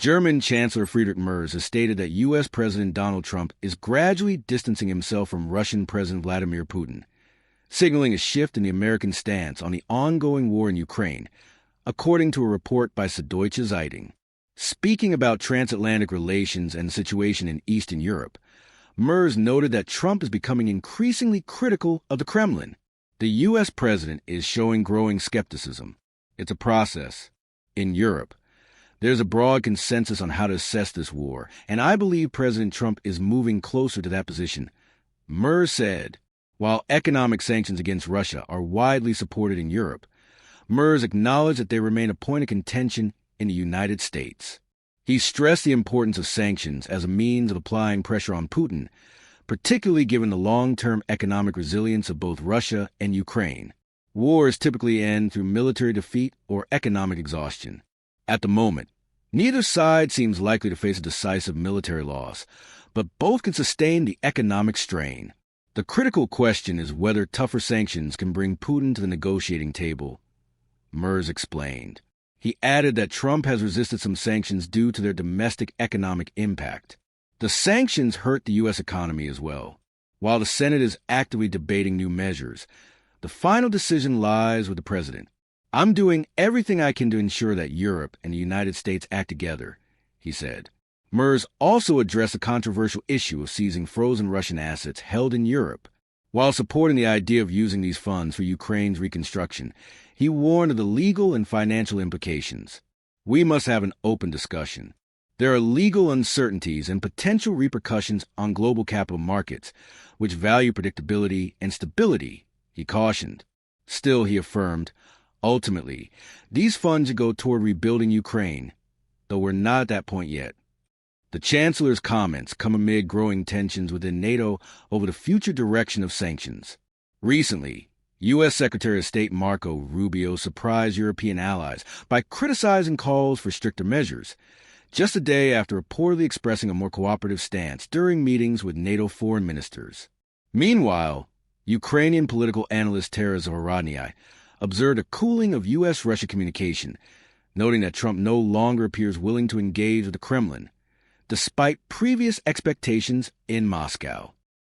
German Chancellor Friedrich Merz has stated that U.S. President Donald Trump is gradually distancing himself from Russian President Vladimir Putin, signaling a shift in the American stance on the ongoing war in Ukraine, according to a report by Süddeutsche Zeitung. Speaking about transatlantic relations and the situation in Eastern Europe, Merz noted that Trump is becoming increasingly critical of the Kremlin. The U.S. president is showing growing skepticism. It's a process. In Europe, there's a broad consensus on how to assess this war, and I believe President Trump is moving closer to that position. Merz said, while economic sanctions against Russia are widely supported in Europe, Merz acknowledged that they remain a point of contention in the United States. He stressed the importance of sanctions as a means of applying pressure on Putin, particularly given the long-term economic resilience of both Russia and Ukraine. Wars typically end through military defeat or economic exhaustion. At the moment, neither side seems likely to face a decisive military loss, but both can sustain the economic strain. The critical question is whether tougher sanctions can bring Putin to the negotiating table, Merz explained. He added that Trump has resisted some sanctions due to their domestic economic impact. The sanctions hurt the U.S. economy as well. While the Senate is actively debating new measures, the final decision lies with the president. I'm doing everything I can to ensure that Europe and the United States act together, he said. Merz also addressed the controversial issue of seizing frozen Russian assets held in Europe. While supporting the idea of using these funds for Ukraine's reconstruction, he warned of the legal and financial implications. We must have an open discussion. There are legal uncertainties and potential repercussions on global capital markets, which value predictability and stability, he cautioned. Still, he affirmed, ultimately, these funds should go toward rebuilding Ukraine, though we're not at that point yet. The Chancellor's comments come amid growing tensions within NATO over the future direction of sanctions. Recently, U.S. Secretary of State Marco Rubio surprised European allies by criticizing calls for stricter measures, just a day after reportedly expressing a more cooperative stance during meetings with NATO foreign ministers. Meanwhile, Ukrainian political analyst Tara Zaharodny observed a cooling of U.S.-Russia communication, noting that Trump no longer appears willing to engage with the Kremlin, despite previous expectations in Moscow.